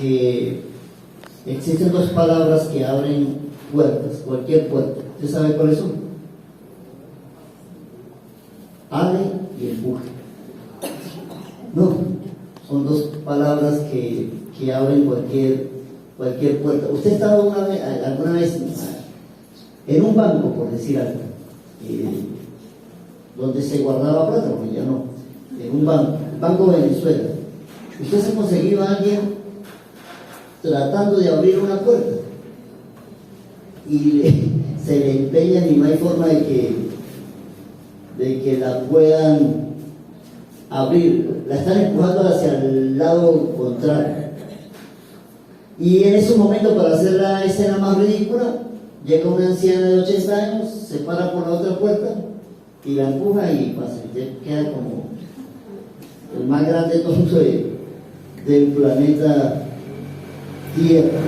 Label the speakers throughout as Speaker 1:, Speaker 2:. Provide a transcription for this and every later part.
Speaker 1: que existen dos palabras que abren puertas, cualquier puerta. ¿Usted sabe cuáles son? Abre y empuje. No, son dos palabras que abren cualquier puerta. ¿Usted ha estado alguna vez en un banco, por decir algo, donde se guardaba plata? Porque ya no, en un banco Venezuela. ¿Usted se ha conseguido a alguien tratando de abrir una puerta y se le empeñan y no hay forma de que la puedan abrir? La están empujando hacia el lado contrario, y en ese momento, para hacer la escena más ridícula, llega una anciana de 80 años, se para por la otra puerta y la empuja y pasa. Usted queda como el más grande tonto del planeta Tierra.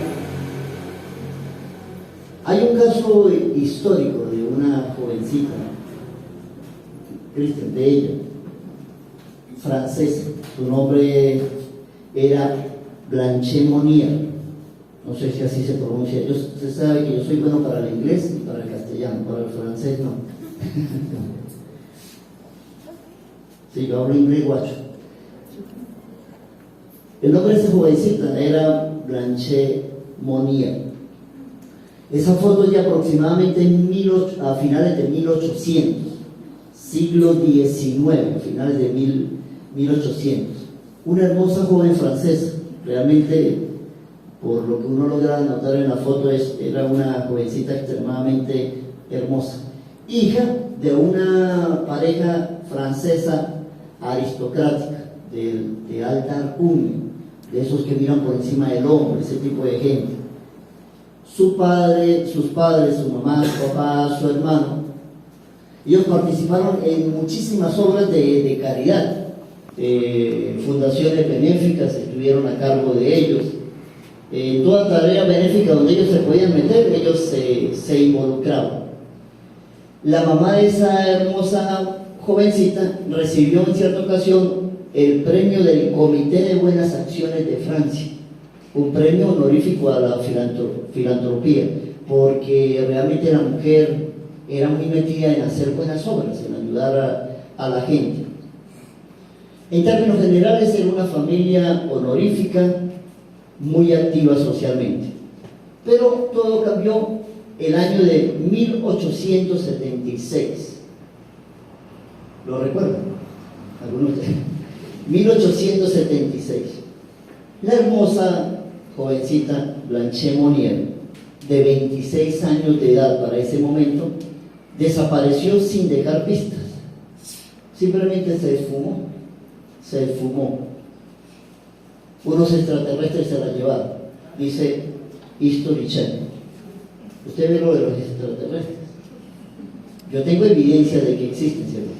Speaker 1: Hay un caso histórico de una jovencita, Christine, de ella, francesa. Su nombre era Blanche Monnier. No sé si así se pronuncia. Usted sabe que yo soy bueno para el inglés y para el castellano, para el francés no. Sí, yo hablo inglés guacho. El nombre de esa jovencita era Blanche Monnier. Esa foto es de aproximadamente a finales de 1800, siglo XIX, a finales de 1800. Una hermosa joven francesa, realmente, por lo que uno logra notar en la foto, era una jovencita extremadamente hermosa, hija de una pareja francesa aristocrática, de alta alcurnia, de esos que miran por encima del hombro, ese tipo de gente. Sus padres, su mamá, su papá, su hermano, ellos participaron en muchísimas obras de caridad, fundaciones benéficas estuvieron a cargo de ellos. Toda tarea benéfica donde ellos se podían meter, ellos se involucraban. La mamá de esa hermosa jovencita recibió en cierta ocasión el premio del Comité de Buenas Acciones de Francia, un premio honorífico a la filantropía, porque realmente la mujer era muy metida en hacer buenas obras, en ayudar a la gente. En términos generales, era una familia honorífica, muy activa socialmente. Pero todo cambió el año de 1876. ¿Lo recuerdan? ¿Algunos de ustedes? 1876. La hermosa jovencita Blanche Monnier, de 26 años de edad para ese momento, desapareció sin dejar pistas. Simplemente se esfumó. Unos extraterrestres se la llevaron, dice History Channel. Usted ve lo de los extraterrestres. Yo tengo evidencia de que existen, ¿cierto?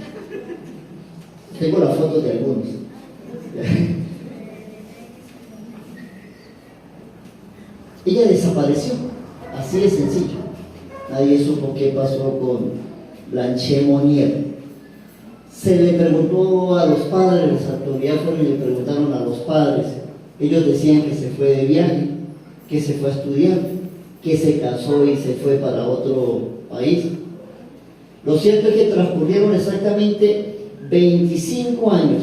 Speaker 1: Tengo la foto de algunos. Ella desapareció, así de sencillo. Nadie supo qué pasó con Blanche Monnier. Se le preguntó a los padres, las autoridades fueron y le preguntaron a los padres. Ellos decían que se fue de viaje, que se fue a estudiar, que se casó y se fue para otro país. Lo cierto es que transcurrieron exactamente 25 años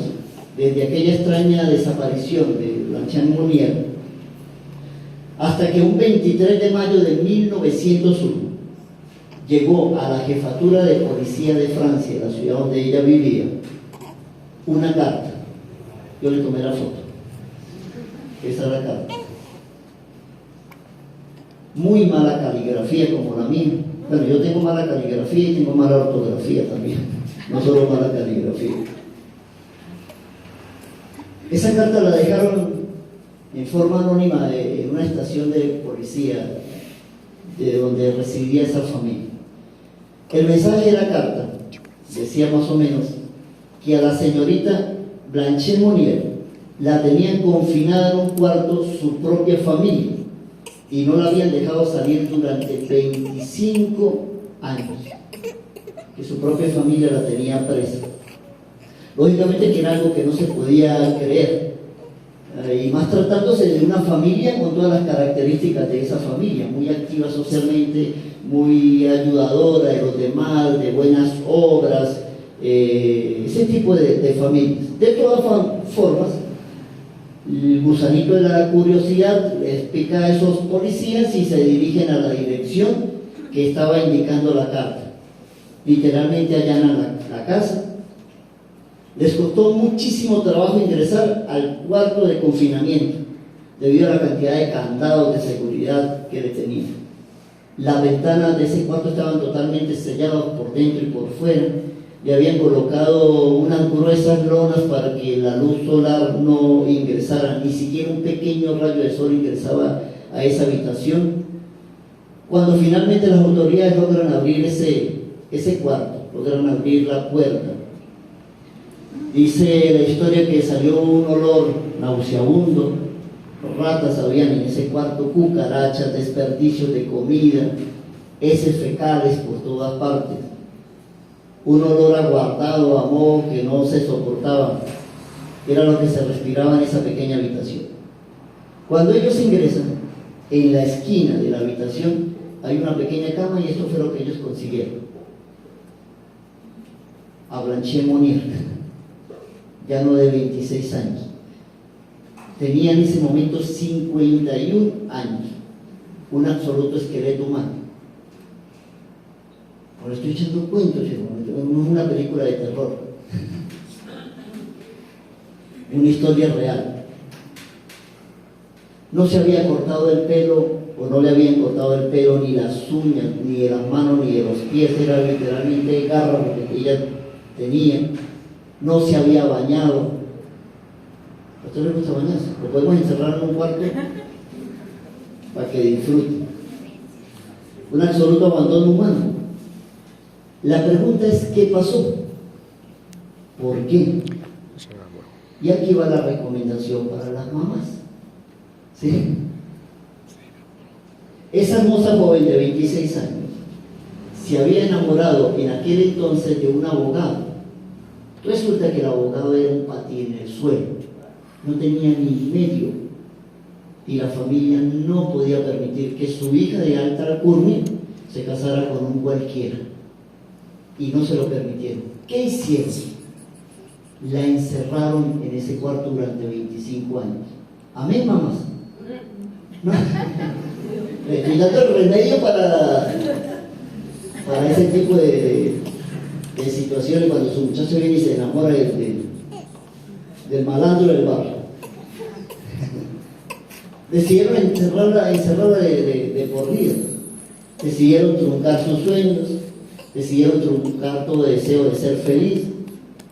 Speaker 1: desde aquella extraña desaparición de Blanche Monnier, hasta que un 23 de mayo de 1901 llegó a la jefatura de policía de Francia, la ciudad donde ella vivía, una carta. Yo le tomé la foto. Esa es la carta. Muy mala caligrafía como la mía. Bueno, yo tengo mala caligrafía y tengo mala ortografía también, no solo mala caligrafía. Esa carta la dejaron en forma anónima en una estación de policía de donde residía esa familia. El mensaje de la carta decía más o menos que a la señorita Blanche Monnier la tenían confinada en un cuarto su propia familia y no la habían dejado salir durante 25 años, que su propia familia la tenía presa. Lógicamente que era algo que no se podía creer. y más tratándose de una familia con todas las características de esa familia, muy activa socialmente, muy ayudadora de los demás, de buenas obras, ese tipo de familias. De todas formas, el gusanito de la curiosidad les pica a esos policías y se dirigen a la dirección que estaba indicando la carta. Literalmente allanan la casa. Les costó muchísimo trabajo ingresar al cuarto de confinamiento debido a la cantidad de candados de seguridad que le tenían. Las ventanas de ese cuarto estaban totalmente selladas por dentro y por fuera. Le habían colocado unas gruesas lonas para que la luz solar no ingresara, ni siquiera un pequeño rayo de sol ingresaba a esa habitación. Cuando finalmente las autoridades logran abrir ese cuarto, logran abrir la puerta, dice la historia que salió un olor nauseabundo, ratas habían en ese cuarto, cucarachas, desperdicios de comida, heces fecales por todas partes, un olor aguardado a moho que no se soportaba, era lo que se respiraba en esa pequeña habitación. Cuando ellos ingresan, en la esquina de la habitación hay una pequeña cama y esto fue lo que ellos consiguieron. A Blanche Monnier, ya no de 26 años, tenía en ese momento 51 años, un absoluto esqueleto humano. Ahora estoy echando cuentos, no es una película de terror, una historia real. No se había cortado el pelo, o no le habían cortado el pelo, ni las uñas, ni de las manos, ni de los pies, era literalmente garra lo que ella tenía. No se había bañado. ¿A usted le gusta bañarse? Lo podemos encerrar en un cuarto para que disfrute. Un absoluto abandono humano. La pregunta es, ¿qué pasó? ¿Por qué? Y aquí va la recomendación para las mamás. ¿Sí? Esa hermosa joven de 26 años se había enamorado en aquel entonces de un abogado. Resulta que el abogado era un patín en el suelo, no tenía ni medio, y la familia no podía permitir que su hija de alta alcurnia se casara con un cualquiera, y no se lo permitieron. ¿Qué hicieron? La encerraron en ese cuarto durante 25 años. Amén, mamás. ¿No? Le estoy dando el remedio para ese tipo de situaciones, cuando su muchacho viene y se enamora del malandro del barrio. Decidieron encerrarla de por vida. Decidieron truncar sus sueños, decidieron truncar todo deseo de ser feliz,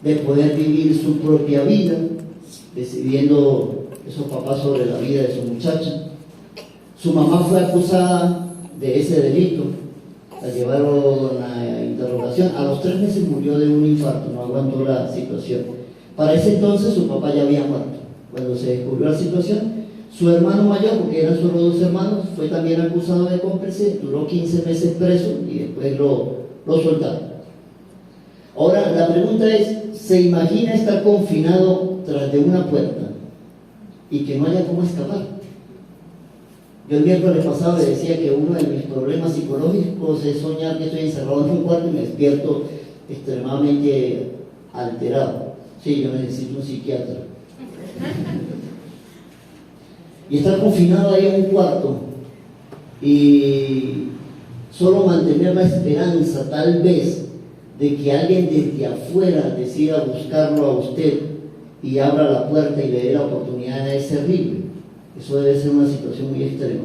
Speaker 1: de poder vivir su propia vida, decidiendo esos papás sobre la vida de su muchacha. Su mamá fue acusada de ese delito, la llevaron a interrogación. A los 3 meses murió de un infarto, no aguantó la situación. Para ese entonces su papá ya había muerto. Cuando se descubrió la situación, su hermano mayor, porque eran solo 2 hermanos, fue también acusado de cómplice, duró 15 meses preso y después lo soltaron. Ahora la pregunta es, ¿se imagina estar confinado tras de una puerta y que no haya cómo escapar? Yo el miércoles pasado le decía que uno de mis problemas psicológicos es soñar que estoy encerrado en un cuarto y me despierto extremadamente alterado. Sí, yo necesito un psiquiatra. Y estar confinado ahí en un cuarto y solo mantener la esperanza, tal vez, de que alguien desde afuera decida buscarlo a usted y abra la puerta y le dé la oportunidad, es terrible. Eso debe ser una situación muy extrema,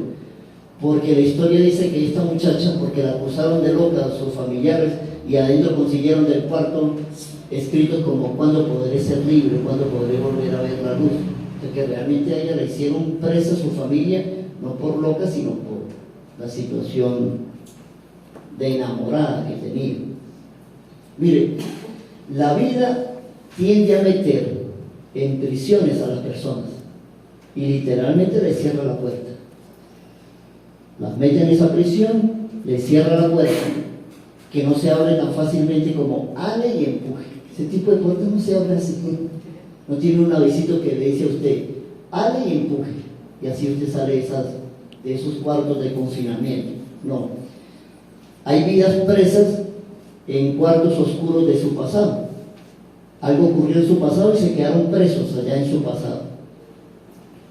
Speaker 1: porque la historia dice que esta muchacha, porque la acusaron de loca a sus familiares, y adentro consiguieron del cuarto escritos como ¿cuándo podré ser libre? ¿Cuándo podré volver a ver la luz? O sea, que realmente a ella le hicieron presa a su familia, no por loca, sino por la situación de enamorada que tenía. Mire, la vida tiende a meter en prisiones a las personas y literalmente le cierra la puerta. Las mete en esa prisión, le cierra la puerta, que no se abre tan fácilmente como ale y empuje. Ese tipo de puertas no se abre así. No tiene un avisito que le dice a usted, ale y empuje, y así usted sale de esos cuartos de confinamiento. No. Hay vidas presas en cuartos oscuros de su pasado. Algo ocurrió en su pasado y se quedaron presos allá en su pasado.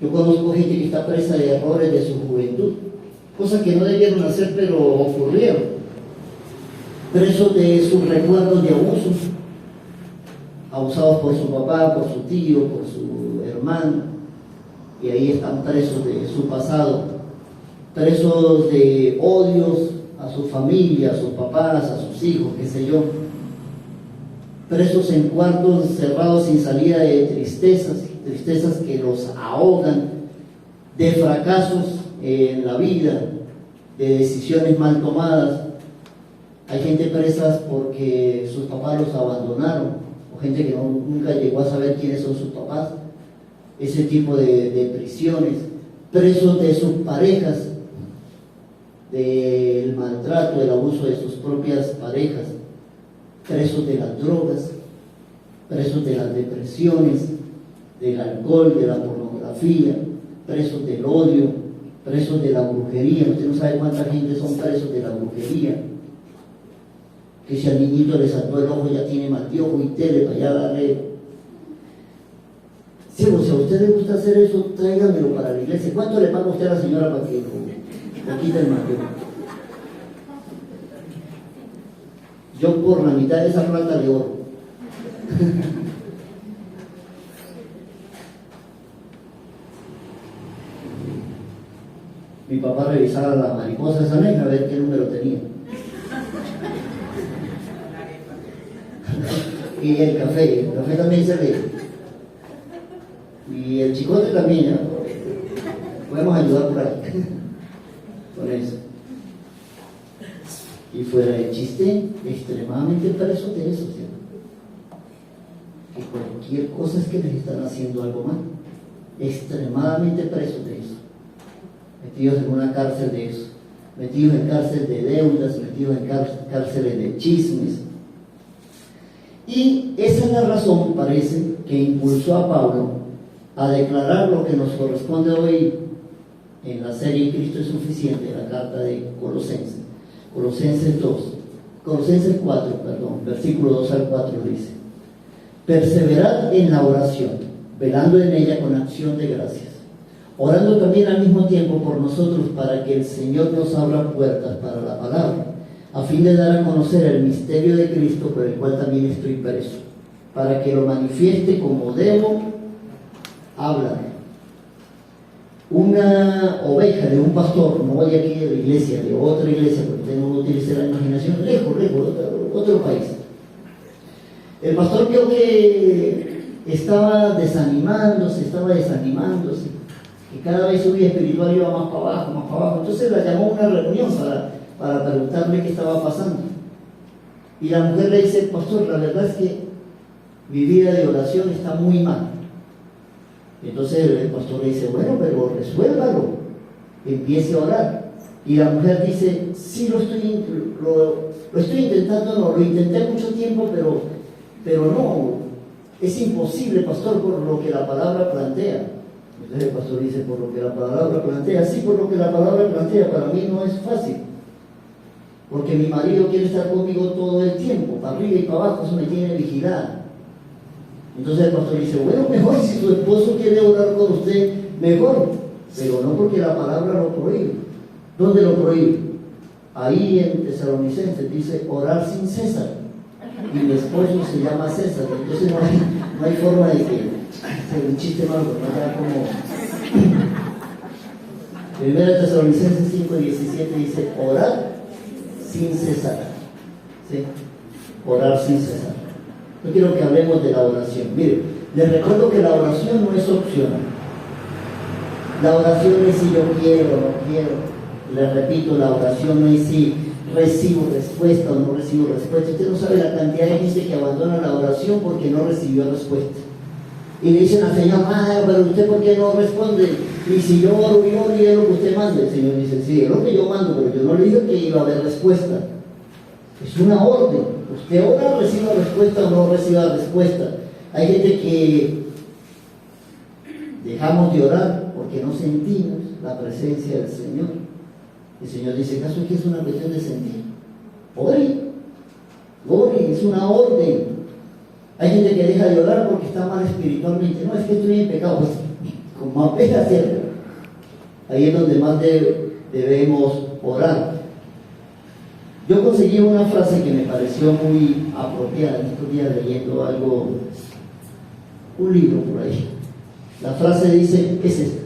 Speaker 1: Yo conozco gente que está presa de errores de su juventud, cosas que no debieron hacer, pero ocurrieron. Presos de sus recuerdos de abusos, abusados por su papá, por su tío, por su hermano, y ahí están presos de su pasado, presos de odios a su familia, a sus papás, a sus hijos, qué sé yo, presos en cuartos cerrados sin salida de tristezas que los ahogan, de fracasos en la vida, de decisiones mal tomadas. Hay gente presa porque sus papás los abandonaron, o gente que nunca llegó a saber quiénes son sus papás. Ese tipo de prisiones, presos de sus parejas, del maltrato, del abuso de sus propias parejas, presos de las drogas, presos de las depresiones, del alcohol, de la pornografía, presos del odio, presos de la brujería. Usted no sabe cuánta gente son presos de la brujería, que si al niñito le saltó el ojo ya tiene mal de ojo y tele para allá darle. Sí, o sea, a usted le gusta hacer eso, tráigamelo para la iglesia. ¿Cuánto le paga usted a la señora para que lo quite el martillo? Yo por la mitad de esa plata le oro. Mi papá revisaba la mariposa esa negra a ver qué número tenía. Y el café también se lee. Y el chicote también, ¿ya? Podemos ayudar por ahí con eso. Y fuera de chiste, extremadamente preso de eso, ¿sí? Que cualquier cosa es que les están haciendo algo mal. Extremadamente presos de eso. Metidos en una cárcel de eso. Metidos en cárcel de deudas, metidos en cárceles de chismes. Y esa es la razón, parece, que impulsó a Pablo a declarar lo que nos corresponde hoy en la serie Cristo es suficiente, la carta de Colosenses 4, versículo 2 al 4 dice: perseverad en la oración, velando en ella con acción de gracias, orando también al mismo tiempo por nosotros para que el Señor nos abra puertas para la palabra, a fin de dar a conocer el misterio de Cristo, por el cual también estoy preso, para que lo manifieste como debo hablar. Una oveja de un pastor, no voy aquí de la iglesia, de otra iglesia, porque tengo que utilizar la imaginación, lejos, otro país. El pastor vio que estaba desanimándose, que cada vez su vida espiritual iba más para abajo. Entonces la llamó a una reunión para preguntarle qué estaba pasando. Y la mujer le dice: pastor, la verdad es que mi vida de oración está muy mal. Entonces el pastor le dice: bueno, pero resuélvalo, empiece a orar. Y la mujer dice: sí, lo estoy intentando, no, lo intenté mucho tiempo, pero no, es imposible, pastor, por lo que la palabra plantea. Entonces el pastor dice: por lo que la palabra plantea. Sí, por lo que la palabra plantea, para mí no es fácil, porque mi marido quiere estar conmigo todo el tiempo, para arriba y para abajo, eso me tiene vigilada. Entonces el pastor dice: bueno, mejor si su esposo quiere orar con usted, mejor, pero no porque la palabra lo prohíbe. ¿Dónde lo prohíbe? Ahí en Tesalonicenses dice: orar sin cesar. Y mi esposo se llama César, entonces no hay forma de que sea un chiste malo, pero no como. Primera Tesalonicenses 5:17 dice: orar sin cesar. ¿Sí? Orar sin cesar. Yo quiero que hablemos de la oración. Mire, les recuerdo que la oración no es opcional. La oración es si yo quiero o no quiero. Les repito, la oración no es si recibo respuesta o no recibo respuesta. Usted no sabe la cantidad de gente que abandona la oración porque no recibió respuesta. Y le dicen al Señor: pero usted ¿por qué no responde? Y si yo oro y oro y es lo que usted manda. El Señor dice: sí, es lo que yo mando, pero yo no le dije que iba a haber respuesta. Es una orden. Usted ora, reciba respuesta o no reciba respuesta. Hay gente que dejamos de orar porque no sentimos la presencia del Señor. El Señor dice, ¿acaso es que es una cuestión de sentir? Ore, es una orden. Hay gente que deja de orar porque está mal espiritualmente. No, es que estoy en pecado. Pues, como apenas cierto. Ahí es donde más debemos orar. Yo conseguí una frase que me pareció muy apropiada en estos días leyendo algo, un libro por ahí. La frase dice, es esta: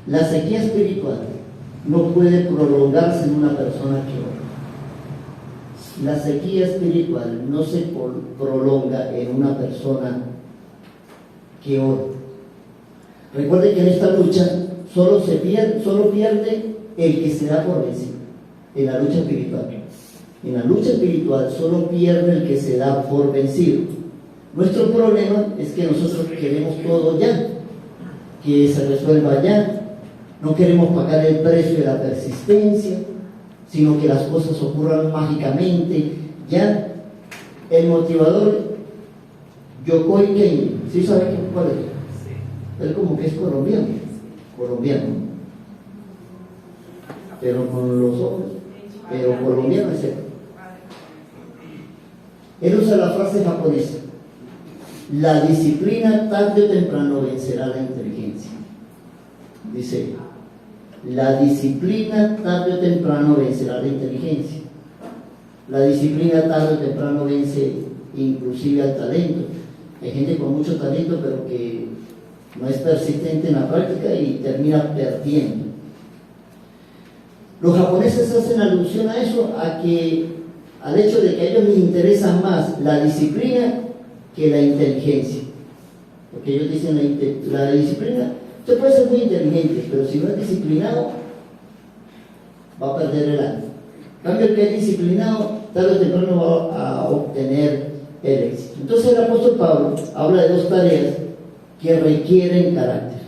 Speaker 1: la sequía espiritual no puede prolongarse en una persona que ora. La sequía espiritual no se prolonga en una persona que ora. Recuerde que en esta lucha solo pierde el que se da por vencido. En la lucha espiritual. En la lucha espiritual solo pierde el que se da por vencido. Nuestro problema es que nosotros queremos todo ya, que se resuelva ya. No queremos pagar el precio de la persistencia, sino que las cosas ocurran mágicamente ya. El motivador Yokoi Kenji, ¿sí sabe cuál es? Él como que es colombiano, pero con los ojos, pero colombiano es él. Él usa la frase japonesa: la disciplina tarde o temprano vencerá la inteligencia. Dice, la disciplina tarde o temprano vencerá la inteligencia. La disciplina tarde o temprano vence inclusive al talento. Hay gente con mucho talento pero que no es persistente en la práctica y termina perdiendo. Los japoneses hacen alusión a eso, al hecho de que a ellos les interesa más la disciplina que la inteligencia. Porque ellos dicen la disciplina, usted puede ser muy inteligente, pero si no es disciplinado, va a perder el año. En cambio, el que es disciplinado, tarde o temprano va a obtener el éxito. Entonces el apóstol Pablo habla de dos tareas que requieren carácter.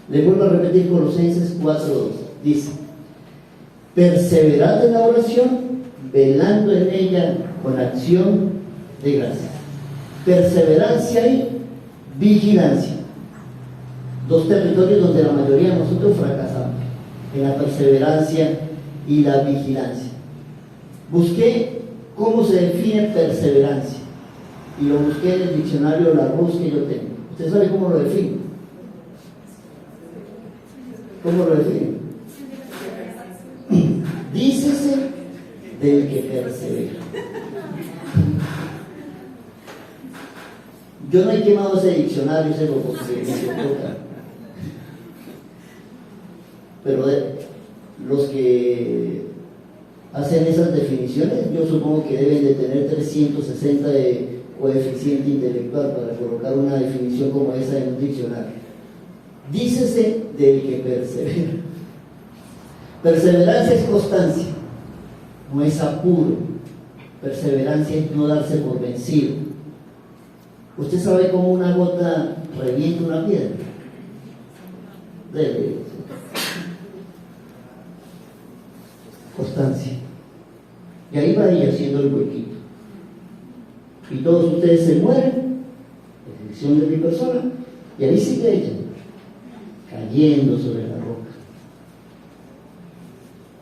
Speaker 1: Les vuelvo a repetir Colosenses 4:2. Dice, perseverad en la oración, velando en ella con acción de gracias. Perseverancia y vigilancia. Dos territorios donde la mayoría de nosotros fracasamos, en la perseverancia y la vigilancia. Busqué cómo se define perseverancia y lo busqué en el diccionario Larousse que yo tengo. ¿Usted sabe cómo lo define? ¿Cómo lo define? Dícese del que persevera. Yo no he quemado ese diccionario, ese lo porque me toca. Pero los que hacen esas definiciones, yo supongo que deben de tener 360 de coeficiente intelectual para colocar una definición como esa en un diccionario. Dícese del que persevera. Perseverancia es constancia, no es apuro. Perseverancia es no darse por vencido. ¿Usted sabe cómo una gota revienta una piedra? Constancia. Y ahí va ella haciendo el huequito. Y todos ustedes se mueren, excepción de mi persona, y ahí sigue ella, cayendo sobre la roca.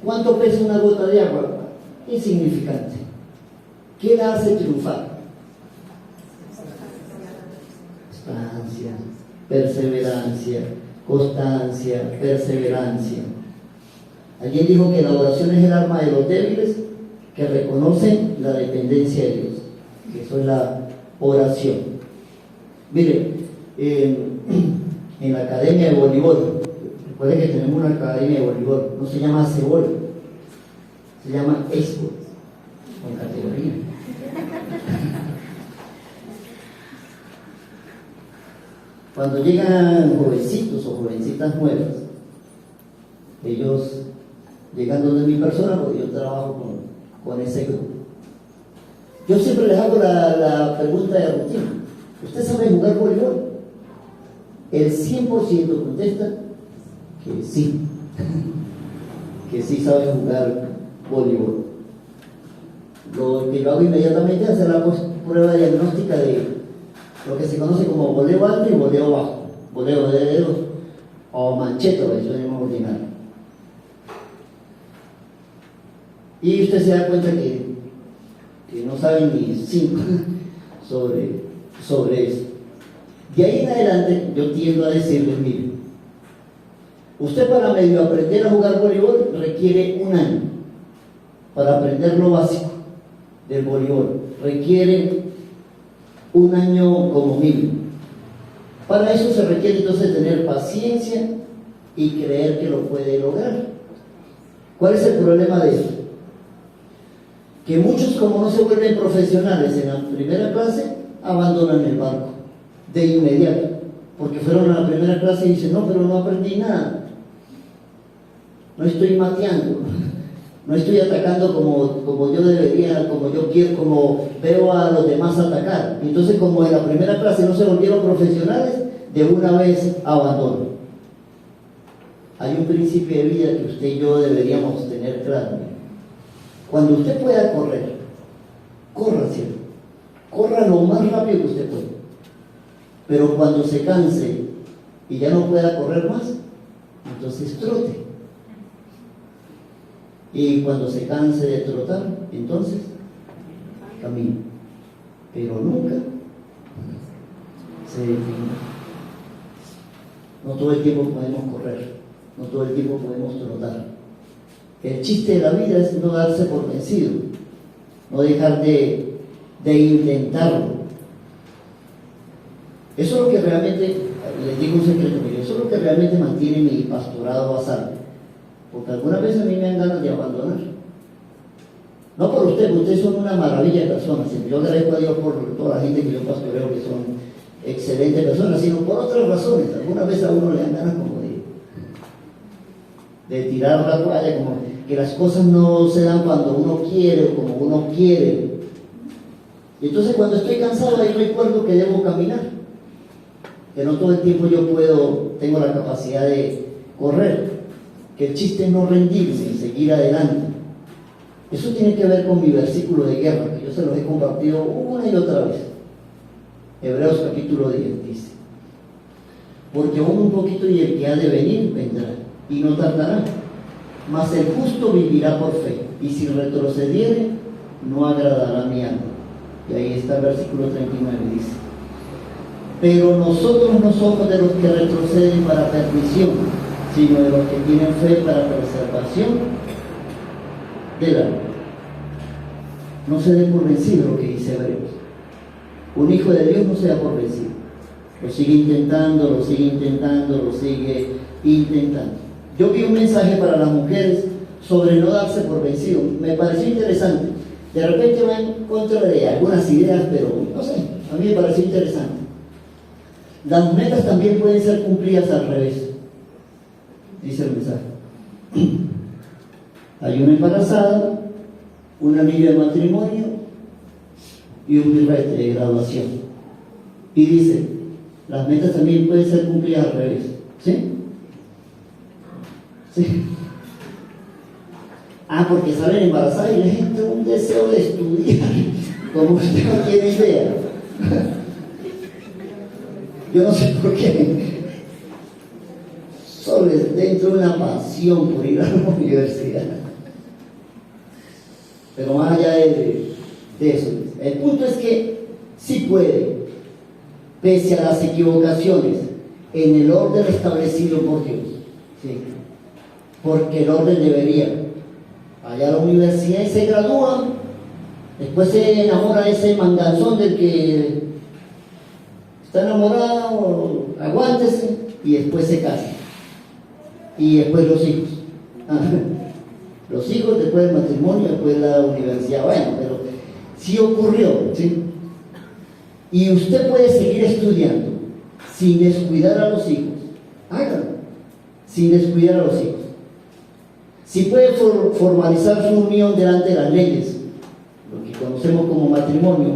Speaker 1: ¿Cuánto pesa una gota de agua? Insignificante. ¿Qué la hace triunfar? Constancia, perseverancia, constancia, perseverancia. Alguien dijo que la oración es el arma de los débiles que reconocen la dependencia de Dios. Que eso es la oración. Mire, en la academia de voleibol, recuerden que tenemos una academia de voleibol, no se llama CEBOL, se llama ESPOL, con categoría. Cuando llegan jovencitos o jovencitas nuevas, ellos llegan donde mi persona, porque yo trabajo con ese grupo. Yo siempre les hago la pregunta de rutina: ¿usted sabe jugar voleibol? El 100% contesta que sí, que sí sabe jugar voleibol. Lo que yo hago inmediatamente es hacer la prueba diagnóstica de lo que se conoce como voleo alto y voleo bajo. Voleo de dedos o mancheto, eso es más ordinario. Y usted se da cuenta que no saben ni 5 sobre eso. De ahí en adelante yo tiendo a decirles, mire, usted para medio aprender a jugar voleibol requiere 1 año para aprender lo básico del voleibol, requiere 1 año como mínimo. Para eso se requiere entonces tener paciencia y creer que lo puede lograr. ¿Cuál es el problema de esto? Que muchos, como no se vuelven profesionales en la primera clase, abandonan el barco de inmediato, porque fueron a la primera clase y dicen, no, pero no aprendí nada, no estoy mateando, no estoy atacando como yo debería, como yo quiero, como veo a los demás atacar. Entonces, como en la primera clase no se volvieron profesionales, de una vez abandonan. Hay un principio de vida que usted y yo deberíamos tener claro. Cuando usted pueda correr, corra siempre, corra lo más rápido que usted pueda. Pero cuando se canse y ya no pueda correr más, entonces trote. Y cuando se canse de trotar, entonces camine. Pero nunca se detenga. No todo el tiempo podemos correr, no todo el tiempo podemos trotar. El chiste de la vida es no darse por vencido, no dejar de intentarlo. Eso es lo que realmente, les digo un secreto, eso es lo que realmente mantiene mi pastorado a salvo. Porque algunas veces a mí me dan ganas de abandonar. No por ustedes son una maravilla de personas. Yo agradezco a Dios por toda la gente que yo pastoreo, que son excelentes personas, sino por otras razones. Algunas veces a uno le dan ganas como de tirar la toalla, como que las cosas no se dan cuando uno quiere o como uno quiere. Y entonces cuando estoy cansado ahí recuerdo que debo caminar, que no todo el tiempo yo tengo la capacidad de correr, que el chiste es no rendirse y seguir adelante. Eso tiene que ver con mi versículo de guerra, que yo se los he compartido una y otra vez. Hebreos capítulo 10 dice, porque aún un poquito y el que ha de venir vendrá, y no tardará, mas el justo vivirá por fe, y si retrocediere, no agradará mi alma. Y ahí está el versículo 39, dice, pero nosotros no somos de los que retroceden para perdición, sino de los que tienen fe para preservación del alma. No se dé por vencido, lo que dice Hebreos. Un hijo de Dios no se da por vencido. Lo sigue intentando, lo sigue intentando, lo sigue intentando. Yo vi un mensaje para las mujeres sobre no darse por vencido. Me pareció interesante. De repente va en contra de algunas ideas, pero no sé, a mí me pareció interesante. Las metas también pueden ser cumplidas al revés, dice el mensaje. Hay una embarazada, un anillo de matrimonio y un birrete de graduación. Y dice, las metas también pueden ser cumplidas al revés. ¿Sí? Sí. Porque salen embarazadas y les entra un deseo de estudiar, como usted no tiene idea. Yo no sé por qué. Solo les dentro una pasión por ir a la universidad. Pero más allá de eso, el punto es que sí puede, pese a las equivocaciones, en el orden establecido por Dios. ¿Sí? Porque el orden debería. Allá a la universidad y se gradúa, después se enamora de ese manganzón del que está enamorado, aguántese, y después se casa. Y después los hijos. Los hijos, después del matrimonio, después de la universidad. Bueno, pero sí ocurrió, ¿sí? Y usted puede seguir estudiando sin descuidar a los hijos. Hágalo, sin descuidar a los hijos. Si puede formalizar su unión delante de las leyes, lo que conocemos como matrimonio,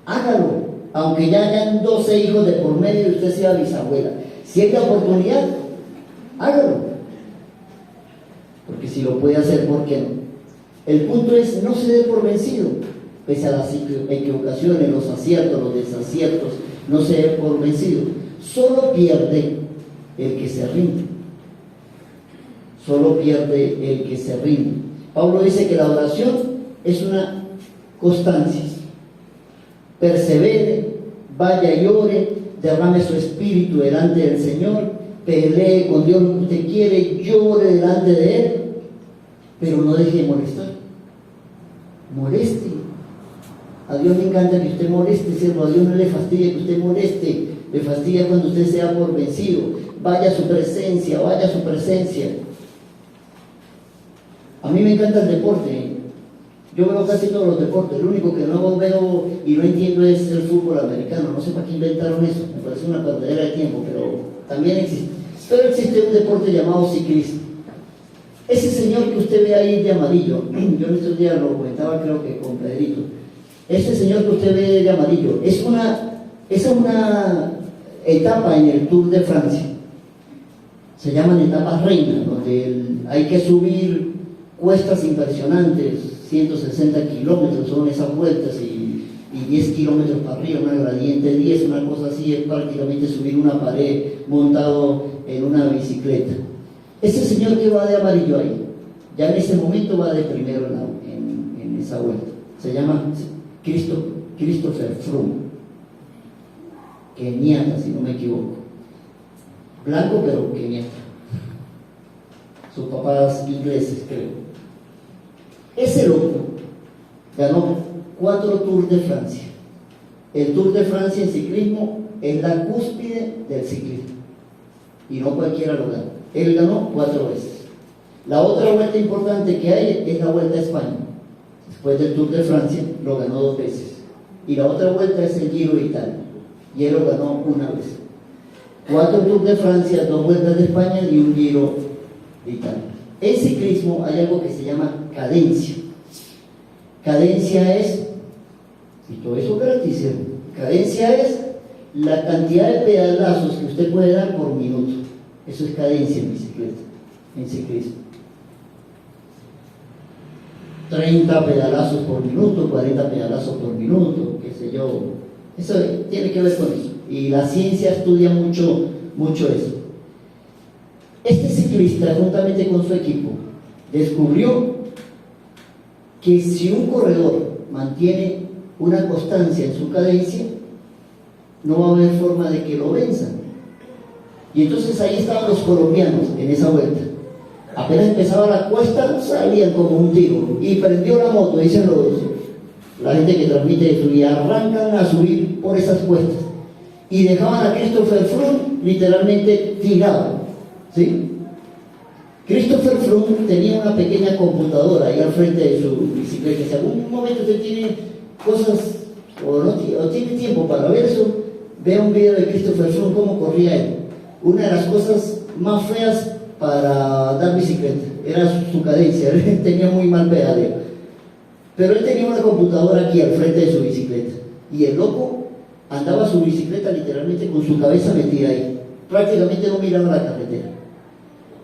Speaker 1: hágalo, aunque ya hayan 12 hijos de por medio y usted sea bisabuela. Si hay la oportunidad, hágalo. Porque si lo puede hacer, ¿por qué no? El punto es, no se dé por vencido, pese a las equivocaciones, los aciertos, los desaciertos, no se dé por vencido. Solo pierde el que se rinde. solo pierde el que se rinde. Pablo dice que la oración es una constancia. Persevere, vaya y ore, derrame su espíritu delante del Señor, pelee con Dios lo que usted quiere, llore delante de Él, pero no deje de molestar. Moleste. A Dios le encanta que usted moleste, siervo. A Dios no le fastidia que usted moleste, le fastidia cuando usted sea por vencido. Vaya a su presencia, vaya a su presencia. A mí me encanta el deporte. Yo veo casi todos los deportes. Lo único que no veo y no entiendo es el fútbol americano. No sé para qué inventaron eso. Me parece una perdedera de tiempo, pero también existe. Pero existe un deporte llamado ciclismo. Ese señor que usted ve ahí de amarillo, yo en estos días lo comentaba creo que con Pedrito. Ese señor que usted ve de amarillo es una etapa en el Tour de Francia. Se llaman etapas reinas, donde hay que subir cuestas impresionantes, 160 kilómetros son esas vueltas y 10 kilómetros para arriba, una gradiente 10, una cosa así, es prácticamente subir una pared montado en una bicicleta. Ese señor que va de amarillo ahí, ya en ese momento va de primero en esa vuelta. Se llama Christopher Froome, keniata, si no me equivoco. Blanco, pero keniata. Sus papás ingleses, creo. Ese loco ganó 4 Tours de Francia. El Tour de Francia en ciclismo es la cúspide del ciclismo. Y no cualquiera lo gana. Él ganó 4 veces. La otra vuelta importante que hay es la Vuelta a España. Después del Tour de Francia lo ganó 2 veces. Y la otra vuelta es el Giro de Italia. Y él lo ganó 1 vez. 4 Tours de Francia, 2 vueltas de España y un Giro de Italia. En ciclismo hay algo que se llama cadencia. Cadencia es, y todo eso gratis, cadencia es la cantidad de pedalazos que usted puede dar por minuto. Eso es cadencia en bicicleta, en ciclismo. 30 pedalazos por minuto, 40 pedalazos por minuto, qué sé yo. Eso tiene que ver con eso. Y la ciencia estudia mucho eso. Este ciclista, juntamente con su equipo, descubrió que si un corredor mantiene una constancia en su cadencia, no va a haber forma de que lo venzan. Y entonces ahí estaban los colombianos en esa vuelta. Apenas empezaba la cuesta, salían como un tiro. Y prendió la moto, dicen la gente que transmite eso, y arrancan a subir por esas cuestas. Y dejaban a Christopher Froome literalmente tirado. ¿Sí? Christopher Froome tenía una pequeña computadora ahí al frente de su bicicleta. Si algún momento usted tiene cosas o tiene tiempo para ver eso, vea un video de Christopher Froome cómo corría él. Una de las cosas más feas para dar bicicleta era su cadencia. Él tenía muy mal pedaleo, pero él tenía una computadora aquí al frente de su bicicleta y el loco andaba su bicicleta literalmente con su cabeza metida ahí, prácticamente no miraba la carretera,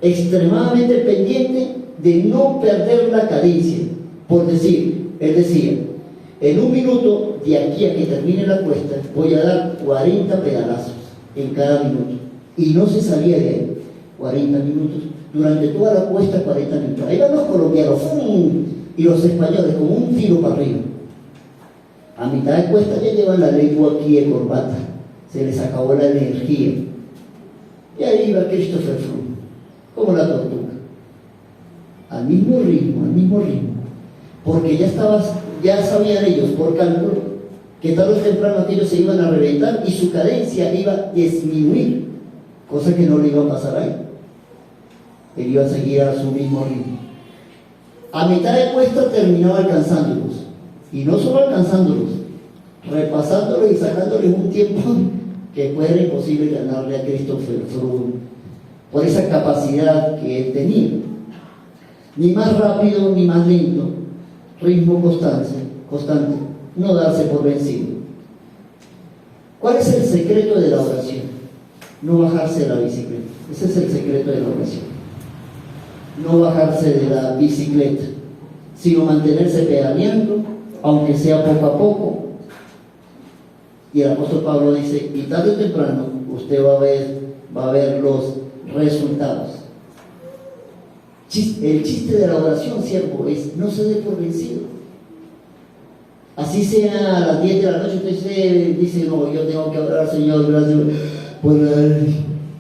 Speaker 1: extremadamente pendiente de no perder la cadencia. Por decir, él decía, en 1 minuto de aquí a que termine la cuesta voy a dar 40 pedalazos en cada minuto, y no se salía de ahí. 40 minutos, durante toda la cuesta 40 minutos. Ahí van los colombianos y los españoles como un tiro para arriba. A mitad de cuesta ya llevan la lengua aquí de corbata, se les acabó la energía. Y ahí iba Christopher Froome, como la tortuga, al mismo ritmo, porque ya sabían ellos por cálculo que tarde o temprano aquellos se iban a reventar y su cadencia iba a disminuir, cosa que no le iba a pasar a él. Él iba a seguir a su mismo ritmo. A mitad de cuesta terminaba alcanzándolos, y no solo alcanzándolos, repasándolos y sacándoles un tiempo que fuera imposible ganarle a Christopher Froome por esa capacidad que él tenía. Ni más rápido ni más lento, ritmo constante, no darse por vencido. ¿Cuál es el secreto de la oración? No bajarse de la bicicleta. Ese es el secreto de la oración. No bajarse de la bicicleta, sino mantenerse pedaleando, aunque sea poco a poco. Y el apóstol Pablo dice, y tarde o temprano usted va a ver los resultados. El chiste de la oración, siervo, es no se dé por vencido. Así sea a las 10 de la noche, usted dice, no, yo tengo que orar, Señor, gracias por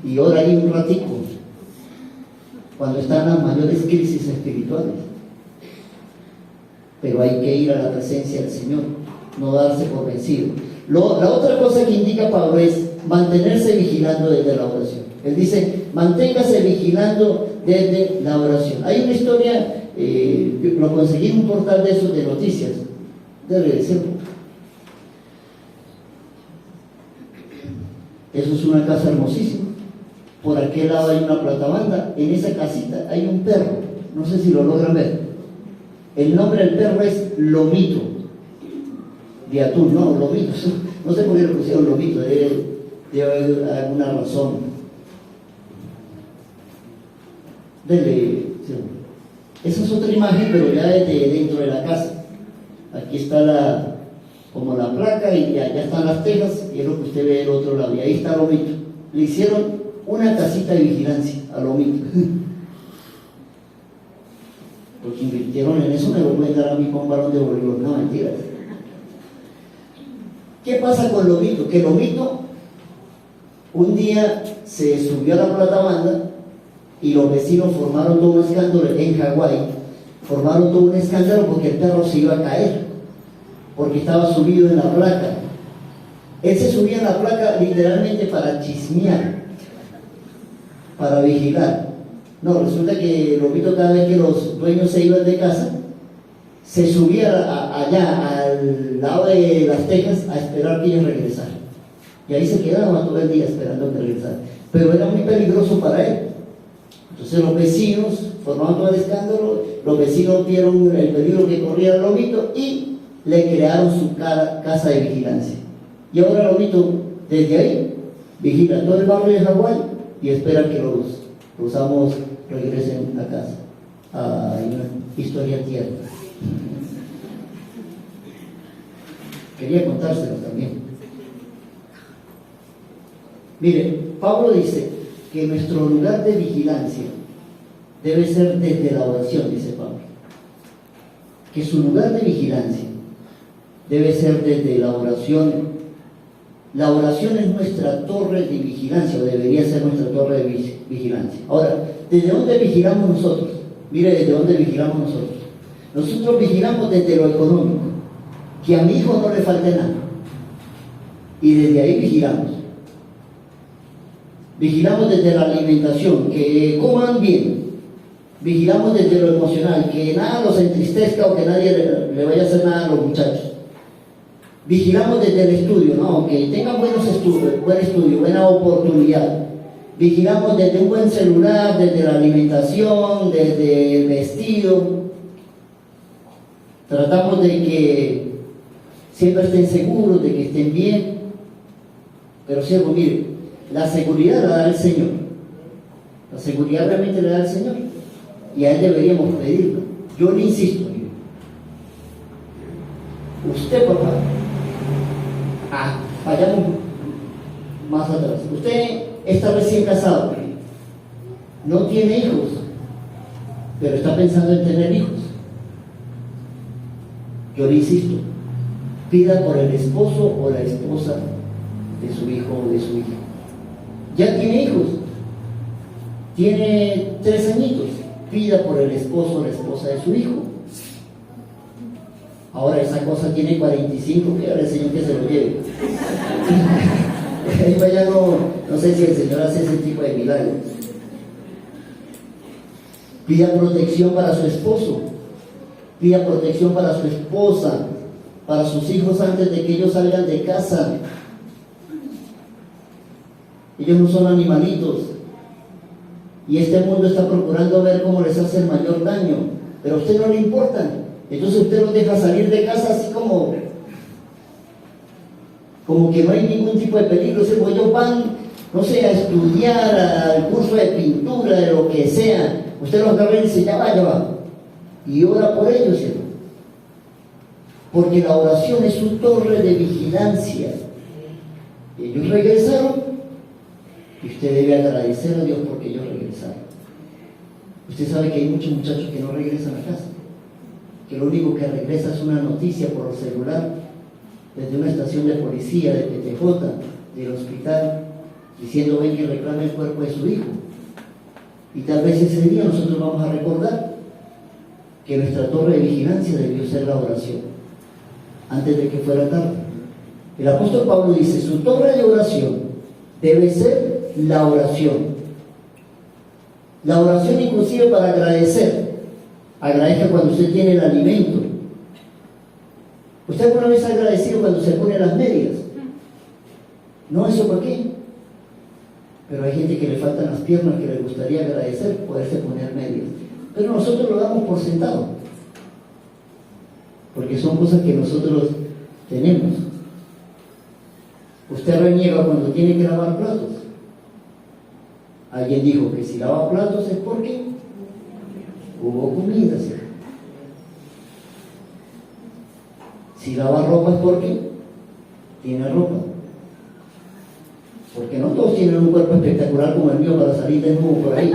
Speaker 1: y ora ahí un ratico, cuando están las mayores crisis espirituales. Pero hay que ir a la presencia del Señor, no darse por vencido. La otra cosa que indica Pablo es mantenerse vigilando desde la oración. Él dice, manténgase vigilando desde la oración. Hay una historia, lo conseguí en un portal de esos de noticias, debe ser. Eso es una casa hermosísima. Por aquel lado hay una platabanda. En esa casita hay un perro. No sé si lo logran ver. El nombre del perro es Lomito. De atún, no, Lomito. No sé por qué le pusieron Lomito. Debe haber alguna razón. Esa es otra imagen, pero ya desde dentro de la casa. Aquí está como la placa y allá están las tejas, y es lo que usted ve del otro lado, y ahí está Lomito. Le hicieron una casita de vigilancia a Lomito. Porque invirtieron en eso, me lo pueden dar a mí con un balón de voleibol. No, mentiras. ¿Qué pasa con Lomito? Que Lomito un día se subió a la platabanda y los vecinos formaron todo un escándalo en Hawái. Formaron todo un escándalo porque el perro se iba a caer, porque estaba subido en la placa. Él se subía en la placa literalmente para chismear, para vigilar. No, resulta que Lomito, cada vez que los dueños se iban de casa, se subía allá al lado de las tejas a esperar que ellos regresaran. Y ahí se quedaba todo el día esperando que regresaran. Pero era muy peligroso para él. Entonces los vecinos formaron todo el escándalo, los vecinos vieron el peligro que corría el Lomito y le crearon su casa de vigilancia. Y ahora Lomito, desde ahí, vigila todo el barrio de Hawái y espera que los amos regresen a casa. Hay una historia tierna. Quería contárselo también. Mire, Pablo dice que nuestro lugar de vigilancia debe ser desde la oración, dice Pablo. Que su lugar de vigilancia debe ser desde la oración. La oración es nuestra torre de vigilancia, o debería ser nuestra torre de vigilancia. Ahora, ¿desde dónde vigilamos nosotros? Mire, ¿desde dónde vigilamos nosotros? Nosotros vigilamos desde lo económico, que a mi hijo no le falte nada. Y desde ahí vigilamos. Vigilamos desde la alimentación, que coman bien. Vigilamos desde lo emocional, que nada los entristezca o que nadie le vaya a hacer nada a los muchachos. Vigilamos desde el estudio, ¿no? Que tengan buenos estudios, buen estudio, buena oportunidad. Vigilamos desde un buen celular, desde la alimentación, desde el vestido. Tratamos de que siempre estén seguros, de que estén bien. Pero siervo, mire, la seguridad la da el Señor. La seguridad realmente la da el Señor. Y a Él deberíamos pedirlo. Yo le insisto, usted, papá, vayamos más atrás. Usted está recién casado, no tiene hijos, pero está pensando en tener hijos. Yo le insisto, pida por el esposo o la esposa de su hijo o de su hija. Ya tiene hijos, tiene 3 añitos, pida por el esposo o la esposa de su hijo. Ahora esa cosa tiene 45, que ahora el Señor que se lo lleve. Ahí vaya, no sé si el Señor hace ese tipo de milagros. Pida protección para su esposo, pida protección para su esposa, para sus hijos antes de que ellos salgan de casa. Ellos no son animalitos. Y este mundo está procurando ver cómo les hace el mayor daño, pero a usted no le importa. Entonces usted los deja salir de casa así como que no hay ningún tipo de peligro. Ellos van, no sé, a estudiar, al curso de pintura, de lo que sea. Usted los agarra y dice, ya va. Y ora por ellos, ¿cierto? Porque la oración es su torre de vigilancia. Ellos regresaron y usted debe agradecer a Dios porque ellos regresaron. Usted sabe que hay muchos muchachos que no regresan a casa, que lo único que regresa es una noticia por el celular, desde una estación de policía, de PTJ, del hospital, diciendo: ven que reclame el cuerpo de su hijo. Y tal vez ese día nosotros vamos a recordar que nuestra torre de vigilancia debió ser la oración, antes de que fuera tarde. El apóstol Pablo dice: su torre de oración debe ser la oración. La oración inclusive para agradecer. Agradezca cuando usted tiene el alimento. ¿Usted alguna vez ha agradecido cuando se pone las medias? No, ¿eso para qué? Pero hay gente que le faltan las piernas, que le gustaría agradecer poderse poner medias. Pero nosotros lo damos por sentado, porque son cosas que nosotros tenemos. Usted reniega cuando tiene que lavar platos. Alguien dijo que si lava platos es porque hubo comida, ¿sí? Si lava ropa es porque tiene ropa. Porque no todos tienen un cuerpo espectacular como el mío para salir desnudo por ahí.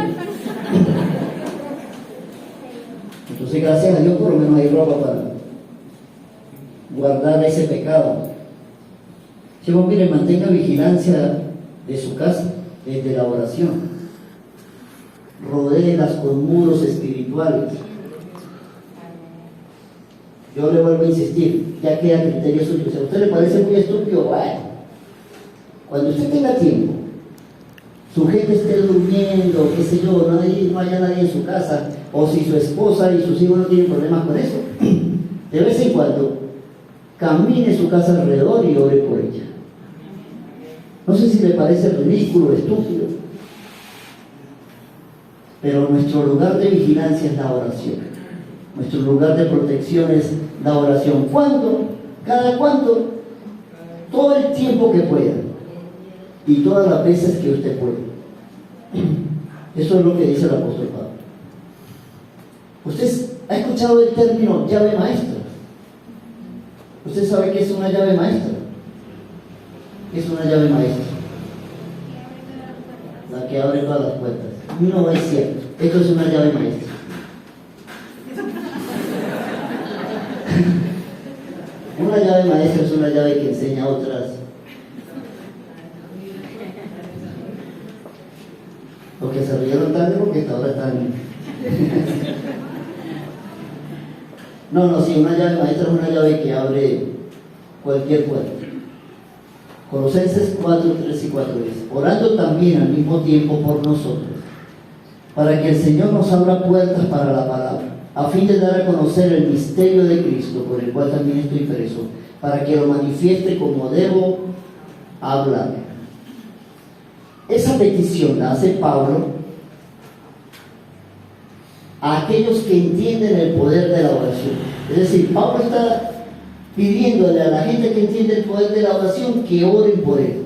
Speaker 1: Entonces, gracias a Dios, por lo menos hay ropa para guardar ese pecado. Chicos, mire, mantenga vigilancia de su casa desde la oración. Rodéelas con muros espirituales. Yo le vuelvo a insistir, ya queda criterio suyo. Si a usted le parece muy estúpido, bueno, cuando usted tenga tiempo, su gente esté durmiendo, qué sé yo, no haya nadie en su casa, o si su esposa y sus hijos no tienen problemas con eso, de vez en cuando camine su casa alrededor y ore por ella. No sé si le parece ridículo o estúpido, pero nuestro lugar de vigilancia es la oración. Nuestro lugar de protección es la oración. ¿Cuándo? ¿Cada cuánto? Todo el tiempo que pueda y todas las veces que usted pueda. Eso es lo que dice el apóstol Pablo. ¿Usted ha escuchado el término llave maestra? ¿Usted sabe qué es una llave maestra? ¿Qué es una llave maestra? La que abre todas las puertas. No es cierto. Esto es una llave maestra. Una llave maestra es una llave que enseña a otras. Los que se rieron tarde porque hasta ahora están. No, sí, una llave maestra es una llave que abre cualquier puerta. Colosenses 4, 3 y 4 dice: orando también al mismo tiempo por nosotros, para que el Señor nos abra puertas para la palabra, a fin de dar a conocer el misterio de Cristo, por el cual también estoy preso, para que lo manifieste como debo hablar. Esa petición la hace Pablo a aquellos que entienden el poder de la oración. Es decir, Pablo está pidiéndole a la gente que entiende el poder de la oración que oren por él.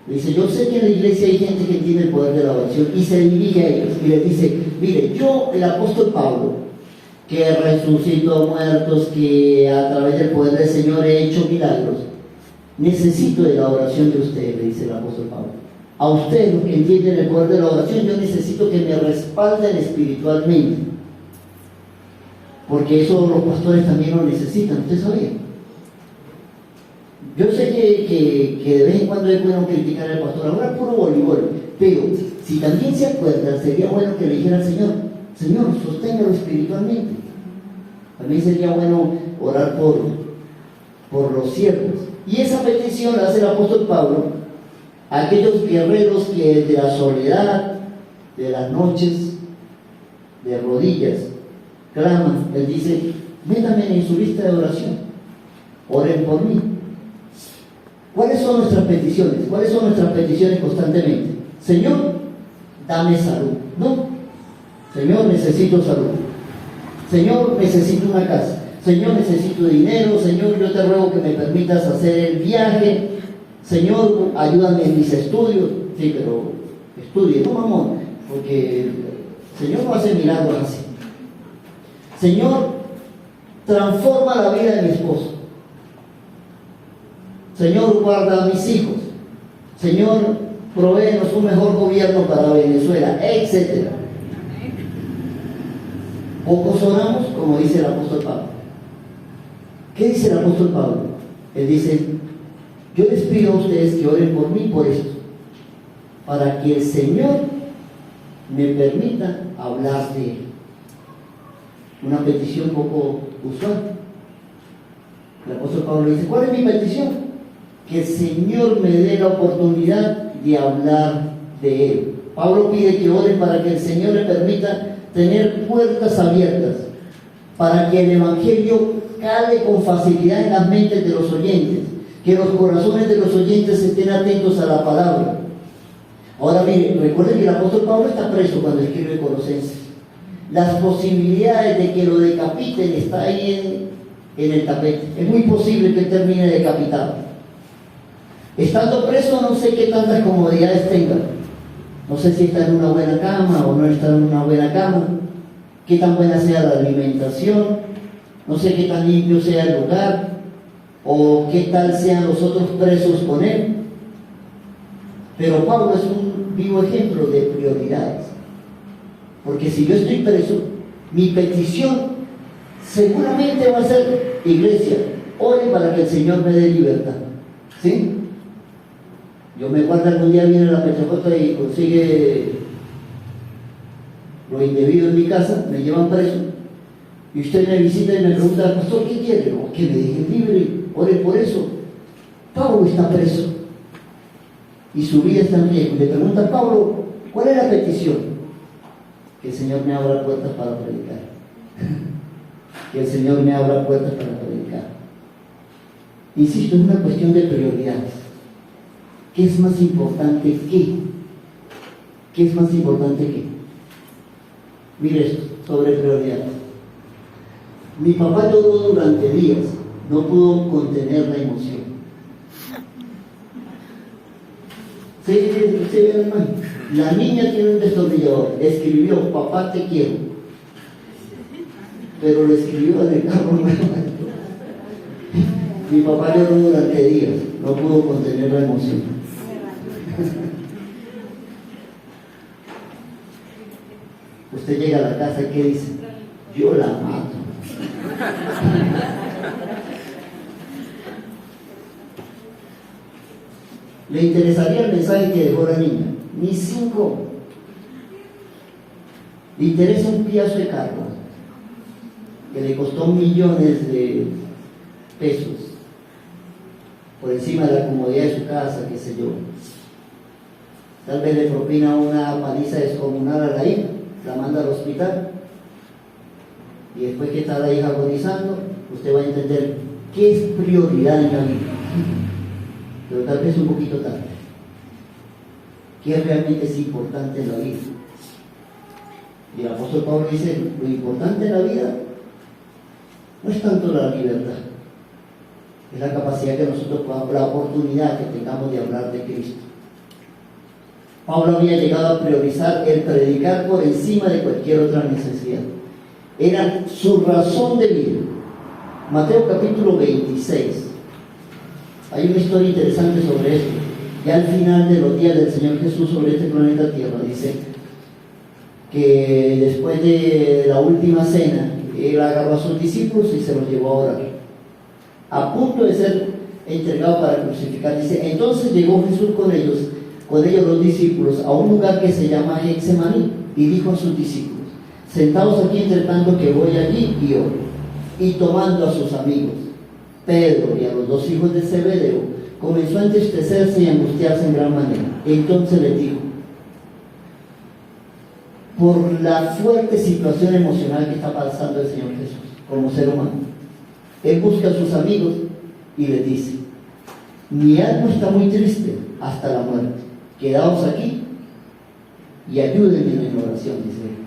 Speaker 1: Dice: yo sé que en la iglesia hay gente que entiende el poder de la oración, y se dirige a ellos y les dice: mire, yo, el apóstol Pablo, que resucitó muertos, que a través del poder del Señor he hecho milagros, necesito de la oración de ustedes, le dice el apóstol Pablo. A ustedes, los que entienden el poder de la oración, yo necesito que me respalden espiritualmente, porque eso los pastores también lo necesitan. ¿Usted sabía? Yo sé que de vez en cuando es bueno criticar al pastor, ahora puro voleibol, pero si también se acuerdan, sería bueno que le dijera al Señor: Señor, sosténgalo espiritualmente. También sería bueno orar por los siervos. Y esa petición la hace el apóstol Pablo a aquellos guerreros que de la soledad, de las noches, de rodillas, claman. Él dice: métame en su lista de oración, oren por mí. ¿Cuáles son nuestras peticiones? ¿Cuáles son nuestras peticiones constantemente? Señor, dame salud. No. Señor, necesito salud. Señor, necesito una casa. Señor, necesito dinero. Señor, yo te ruego que me permitas hacer el viaje. Señor, ayúdame en mis estudios. Sí, pero estudie, no, mamón, porque el Señor no hace milagros así. Señor, transforma la vida de mi esposo. Señor, guarda a mis hijos. Señor, provéenos un mejor gobierno para Venezuela, etc. Pocos oramos, como dice el apóstol Pablo. ¿Qué dice el apóstol Pablo? Él dice: yo les pido a ustedes que oren por mí por esto, para que el Señor me permita hablar de Él. Una petición poco usual. El apóstol Pablo dice: ¿cuál es mi petición? Que el Señor me dé la oportunidad de hablar de Él. Pablo pide que oren para que el Señor le permita tener puertas abiertas, para que el Evangelio cale con facilidad en las mentes de los oyentes, que los corazones de los oyentes estén atentos a la palabra. Ahora miren, recuerden que el apóstol Pablo está preso cuando escribe Colosenses. Las posibilidades de que lo decapiten está ahí en el tapete. Es muy posible que él termine decapitado. Estando preso, no sé qué tantas comodidades tenga. No sé si está en una buena cama o no está en una buena cama, qué tan buena sea la alimentación, no sé qué tan limpio sea el lugar, o qué tal sean los otros presos con él. Pero Pablo es un vivo ejemplo de prioridades. Porque si yo estoy preso, mi petición seguramente va a ser: iglesia, ore para que el Señor me dé libertad. ¿Sí? Yo me guardo algún día, viene la PJ y consigue lo indebido en mi casa, me llevan preso, y usted me visita y me pregunta: pastor, ¿qué quiere? No, que me dejen libre, ore por eso. Pablo está preso y su vida está en riesgo. Le pregunta: Pablo, ¿cuál es la petición? Que el Señor me abra puertas para predicar. Que el Señor me abra puertas para predicar. Insisto, es una cuestión de prioridades. ¿Qué es más importante que? ¿Qué es más importante que? Mire esto, sobre prioridades. Mi papá lloró durante días, no pudo contener la emoción. ¿Sí ve la imagen? La niña tiene un destornillador, escribió: papá te quiero, pero lo escribió en el carro nuevo. Mi papá lloró durante días, no pudo contener la emoción. Usted llega a la casa y ¿qué dice? Yo la mato. ¿Le interesaría el mensaje que dejó la niña? Ni 5. Le interesa un pedazo de carro que le costó millones de pesos, por encima de la comodidad de su casa, qué sé yo. Tal vez le propina una paliza descomunal a la hija, la manda al hospital, y después que está la hija agonizando, usted va a entender qué es prioridad en la vida. Pero tal vez un poquito tarde. ¿Qué realmente es importante en la vida? Y el apóstol Pablo dice: lo importante en la vida no es tanto la libertad, es la capacidad que nosotros podamos, la oportunidad que tengamos de hablar de Cristo. Pablo había llegado a priorizar el predicar por encima de cualquier otra necesidad. Era su razón de vida. Mateo capítulo 26. Hay una historia interesante sobre esto. Ya al final de los días del Señor Jesús sobre este planeta Tierra, dice que después de la última cena, él agarró a sus discípulos y se los llevó a orar, a punto de ser entregado para crucificar. Dice: entonces llegó Jesús con ellos los discípulos, a un lugar que se llama Getsemaní, y dijo a sus discípulos: sentaos aquí entre tanto que voy allí y oro. Y tomando a sus amigos, Pedro y a los 2 hijos de Zebedeo, comenzó a entristecerse y a angustiarse en gran manera. Entonces les dijo: por la fuerte situación emocional que está pasando el Señor Jesús como ser humano, Él busca a sus amigos y les dice: mi alma está muy triste hasta la muerte, quedaos aquí y ayúdenme en oración, dice él.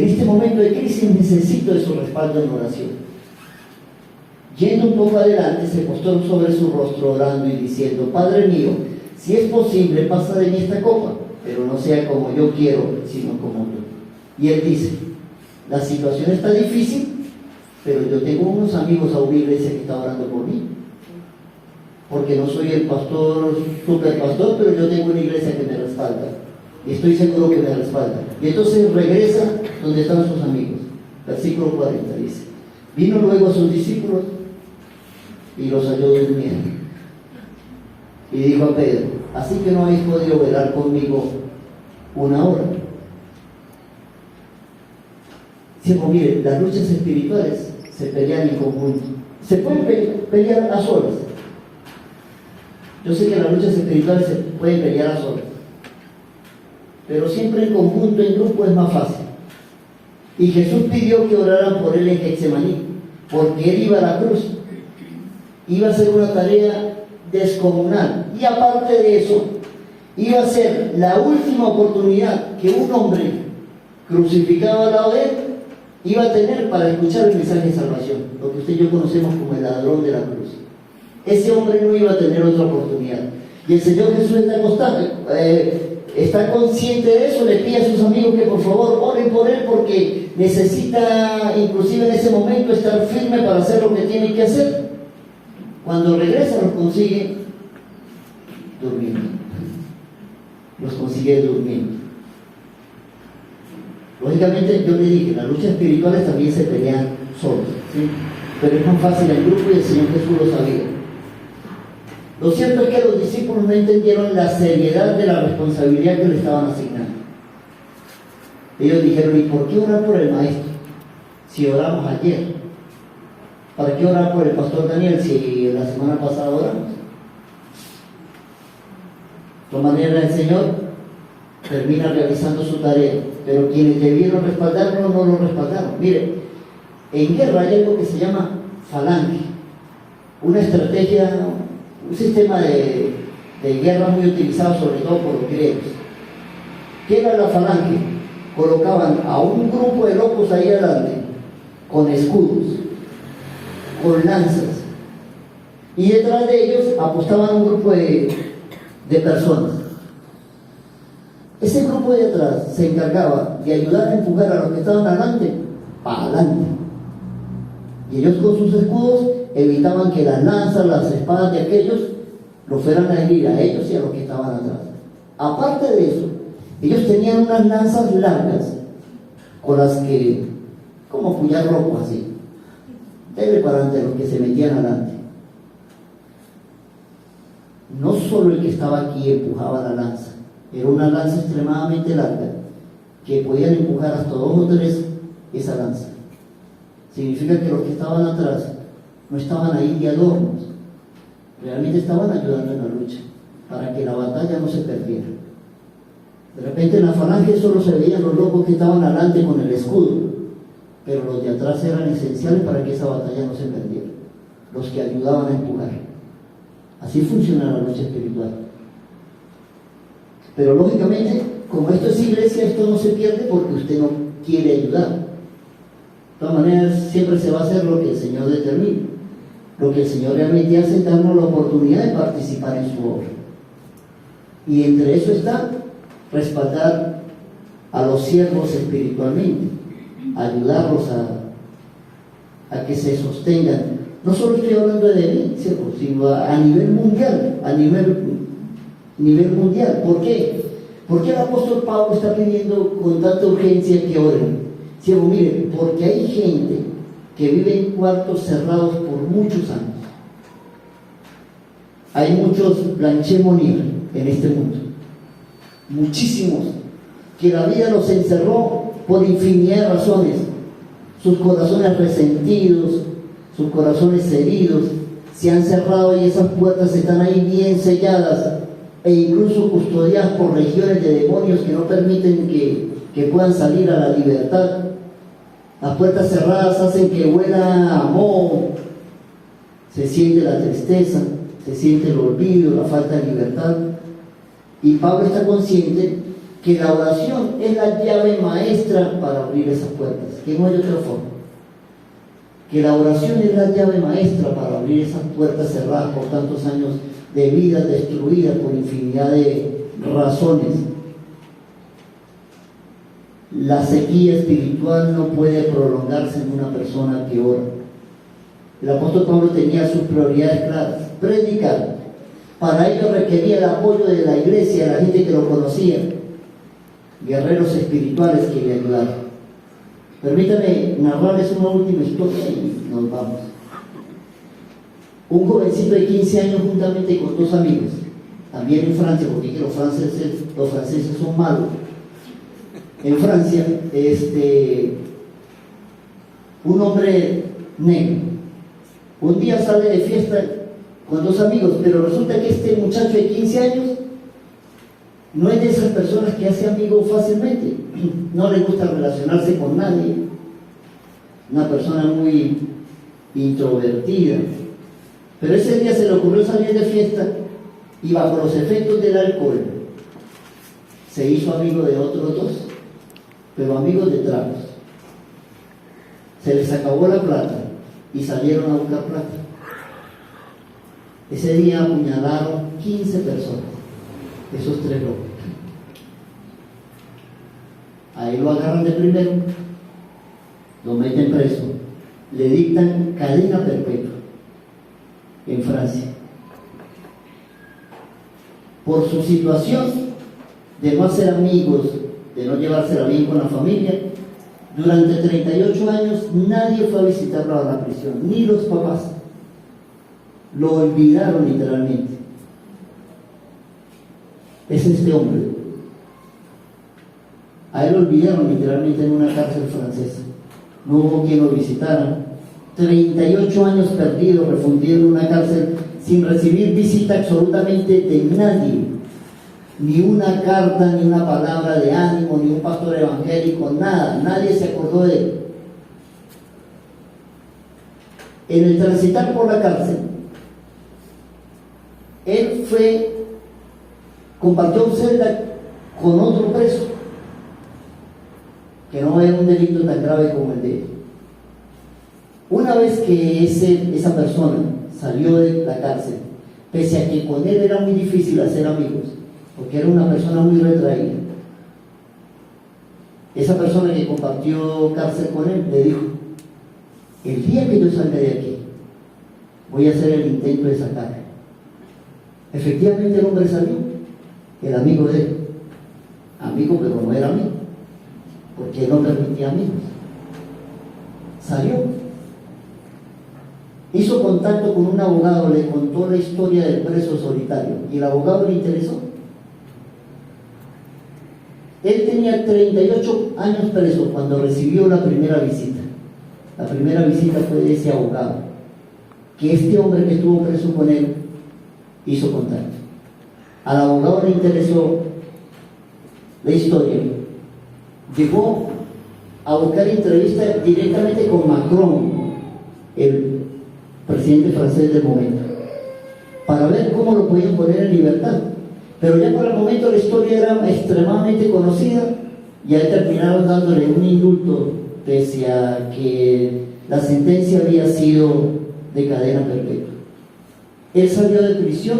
Speaker 1: En este momento de crisis necesito de su respaldo en oración. Yendo un poco adelante, se postró sobre su rostro orando y diciendo: Padre mío, si es posible, pasa de mí esta copa, pero no sea como yo quiero, sino como tú. Y él dice: la situación está difícil, pero yo tengo unos amigos a una iglesia que está orando por mí, porque no soy el pastor, super pastor, pero yo tengo una iglesia que me respalda, y estoy seguro que me respalda. Y entonces regresa donde están sus amigos Versículo 40 dice: vino luego a sus discípulos y los halló durmiendo. Y dijo a Pedro: así que no habéis podido velar conmigo una hora. Siempre, mire, las luchas espirituales se pelean en conjunto. Se pueden pelear a solas. Yo sé que las luchas espirituales se pueden pelear a solas, pero siempre en conjunto, en grupo, es más fácil. Y Jesús pidió que oraran por él en Getsemaní, porque él iba a la cruz, iba a hacer una tarea descomunal, y aparte de eso, iba a ser la última oportunidad que un hombre crucificado al lado de él iba a tener para escuchar el mensaje de salvación, lo que usted y yo conocemos como el ladrón de la cruz. Ese hombre no iba a tener otra oportunidad, y el Señor Jesús está consciente de eso. Le pide a sus amigos que por favor oren por él, porque necesita, inclusive en ese momento, estar firme para hacer lo que tiene que hacer. Cuando regresa los consigue durmiendo. Los consigue durmiendo. Lógicamente, yo le dije, las luchas espirituales también se pelean solos, ¿sí? Pero es más fácil en grupo, y el Señor Jesús lo sabía. Lo cierto es que los discípulos no entendieron la seriedad de la responsabilidad que le estaban asignando. Ellos dijeron: ¿y por qué orar por el maestro si oramos ayer? ¿Para qué orar por el pastor Daniel si la semana pasada oramos? De todas maneras, el Señor termina realizando su tarea, pero quienes debieron respaldarlo no lo respaldaron. Mire, en guerra hay algo que se llama falange, una estrategia, un sistema de guerra muy utilizado sobre todo por los griegos. ¿Qué era la falange? Colocaban a un grupo de locos ahí adelante, con escudos, con lanzas, y detrás de ellos apostaban un grupo de personas. Ese grupo de atrás se encargaba de ayudar a empujar a los que estaban adelante para adelante, y ellos con sus escudos evitaban que las lanzas, las espadas de aquellos los fueran a herir a ellos y a los que estaban atrás. Aparte de eso, ellos tenían unas lanzas largas con las que, como puñal rojo así, dele para adelante a los que se metían adelante. No solo el que estaba aquí empujaba la lanza, era una lanza extremadamente larga que podían empujar hasta 2 o 3 esa lanza. Significa que los que estaban atrás no estaban ahí de adornos, realmente estaban ayudando en la lucha para que la batalla no se perdiera. De repente en la falange solo se veían los locos que estaban adelante con el escudo, pero los de atrás eran esenciales para que esa batalla no se perdiera, los que ayudaban a empujar. Así funciona la lucha espiritual. Pero lógicamente, como esto es iglesia, esto no se pierde porque usted no quiere ayudar. De todas maneras, siempre se va a hacer lo que el Señor determine. Lo que el Señor realmente hace es darnos la oportunidad de participar en su obra. Y entre eso está respaldar a los siervos espiritualmente, ayudarlos a que se sostengan. No solo estoy hablando de mí, siervos, sino a nivel mundial, nivel mundial. ¿Por qué? ¿Por qué el apóstol Pablo está pidiendo con tanta urgencia que oren? Siervo, mire, porque hay gente que vive en cuartos cerrados por muchos años. Hay muchos Blanche Monnier en este mundo, muchísimos, que la vida los encerró por infinidad de razones. Sus corazones resentidos, sus corazones heridos, se han cerrado, y esas puertas están ahí bien selladas e incluso custodiadas por legiones de demonios que no permiten que puedan salir a la libertad. Las puertas cerradas hacen que huela a moho, se siente la tristeza, se siente el olvido, la falta de libertad. Y Pablo está consciente que la oración es la llave maestra para abrir esas puertas, que no hay otra forma. Que la oración es la llave maestra para abrir esas puertas cerradas por tantos años de vida destruida por infinidad de razones. La sequía espiritual no puede prolongarse en una persona que ora. El apóstol Pablo tenía sus prioridades claras: predicar. Para ello requería el apoyo de la iglesia, de la gente que lo conocía, guerreros espirituales que le ayudaran. Permítame narrarles una última historia y nos vamos. Un jovencito de 15 años juntamente con dos amigos, también en Francia, porque los franceses son malos. En Francia, un hombre negro, un día sale de fiesta con dos amigos, pero resulta que este muchacho de 15 años no es de esas personas que hace amigos fácilmente, no le gusta relacionarse con nadie, una persona muy introvertida. Pero ese día se le ocurrió salir de fiesta y bajo los efectos del alcohol se hizo amigo de otros dos, pero amigos de tragos. Se les acabó la plata y salieron a buscar plata. Ese día apuñalaron 15 personas, esos tres locos. Ahí lo agarran de primero, lo meten preso, le dictan cadena perpetua en Francia. Por su situación de no hacer amigos, de no llevársela bien con la familia, durante 38 años nadie fue a visitarlo a la prisión, ni los papás. Lo olvidaron literalmente. Es este hombre. A él lo olvidaron literalmente en una cárcel francesa. No hubo quien lo visitara. 38 años perdidos, refundido en una cárcel, sin recibir visita absolutamente de nadie. Ni una carta, ni una palabra de ánimo, ni un pastor evangélico, nada. Nadie se acordó de él. En el transitar por la cárcel, él compartió celda con otro preso que no era un delito tan grave como el de él. Una vez que esa persona salió de la cárcel, pese a que con él era muy difícil hacer amigos, porque era una persona muy retraída, esa persona que compartió cárcel con él le dijo: el día que yo salga de aquí, voy a hacer el intento de sacarlo. Efectivamente el hombre salió, el amigo de él, amigo pero no era amigo, porque él no permitía amigos. Salió, hizo contacto con un abogado, le contó la historia del preso solitario y el abogado le interesó. Él tenía 38 años preso cuando recibió la primera visita. La primera visita fue de ese abogado, que este hombre que estuvo preso con él hizo contacto. Al abogado le interesó la historia. Llegó a buscar entrevista directamente con Macron, el presidente francés del momento, para ver cómo lo podían poner en libertad. Pero ya por el momento la historia era extremadamente conocida y ahí terminaron dándole un indulto, pese a que la sentencia había sido de cadena perpetua. Él salió de prisión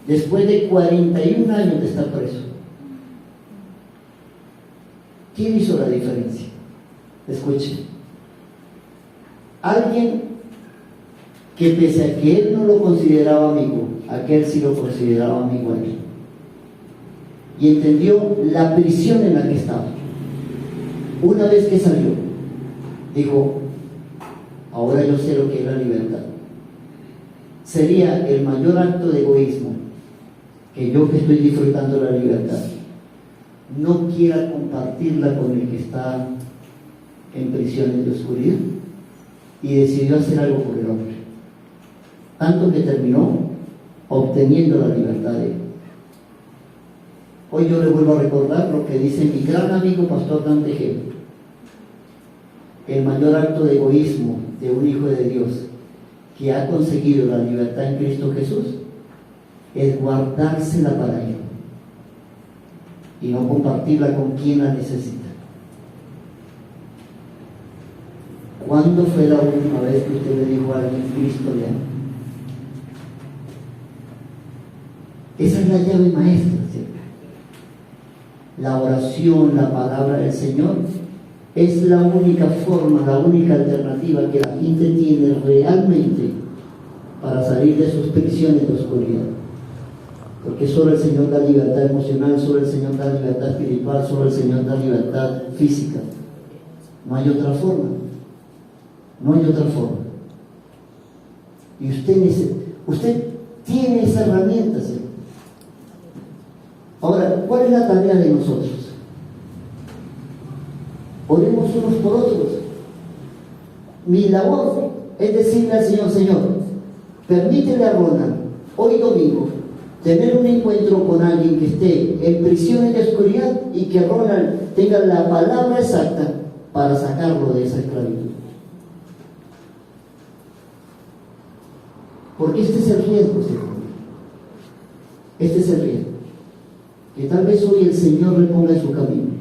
Speaker 1: después de 41 años de estar preso. ¿Quién hizo la diferencia? Escuchen. Alguien que pese a que él no lo consideraba amigo, aquel sí lo consideraba amigo a él. Y entendió la prisión en la que estaba. Una vez que salió, dijo: ahora yo sé lo que es la libertad. Sería el mayor acto de egoísmo que yo, que estoy disfrutando la libertad, no quiera compartirla con el que está en prisiones de oscuridad. Y decidió hacer algo por el hombre, tanto que terminó obteniendo la libertad de él. Hoy yo le vuelvo a recordar lo que dice mi gran amigo Pastor Dante G. El mayor acto de egoísmo de un hijo de Dios que ha conseguido la libertad en Cristo Jesús es guardársela para él y no compartirla con quien la necesita. ¿Cuándo fue la última vez que usted le dijo a alguien: Cristo le ama? Esa es la llave maestra, ¿cierto? La oración, la palabra del Señor es la única forma, la única alternativa que la gente tiene realmente para salir de sus prisiones de oscuridad. Porque solo el Señor da libertad emocional, solo el Señor da libertad espiritual, solo el Señor da libertad física. No hay otra forma. No hay otra forma. Y usted tiene esa herramienta, ¿sí? Ahora, ¿cuál es la tarea de nosotros? Oremos unos por otros. Mi labor es decirle al Señor: Señor, permítele a Ronald hoy domingo tener un encuentro con alguien que esté en prisiones de oscuridad, y que Ronald tenga la palabra exacta para sacarlo de esa esclavitud. Porque este es el riesgo, Señor. Este es el riesgo. Que tal vez hoy el Señor le ponga en su camino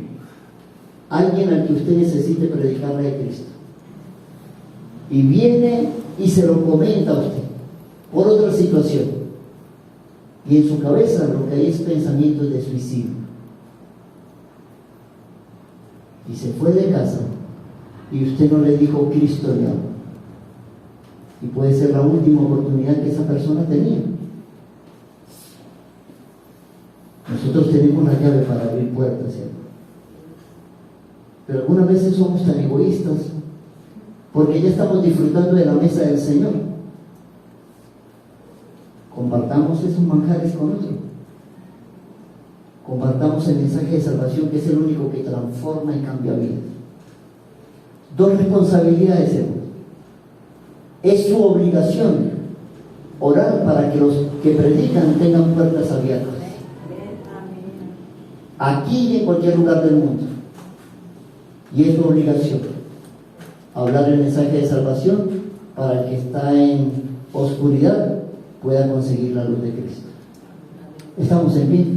Speaker 1: alguien al que usted necesite predicarle a Cristo. Y viene y se lo comenta a usted por otra situación. Y en su cabeza lo que hay es pensamientos de suicidio. Y se fue de casa y usted no le dijo: Cristo le ama. Y puede ser la última oportunidad que esa persona tenía. Nosotros tenemos la llave para abrir puertas, ¿cierto? Pero algunas veces somos tan egoístas porque ya estamos disfrutando de la mesa del Señor. Compartamos esos manjares con otros. Compartamos el mensaje de salvación, que es el único que transforma y cambia vidas. Dos responsabilidades, hermanos. Es su obligación orar para que los que predican tengan puertas abiertas, aquí y en cualquier lugar del mundo. Y es su obligación hablar el mensaje de salvación para el que está en oscuridad pueda conseguir la luz de Cristo. Estamos en pie.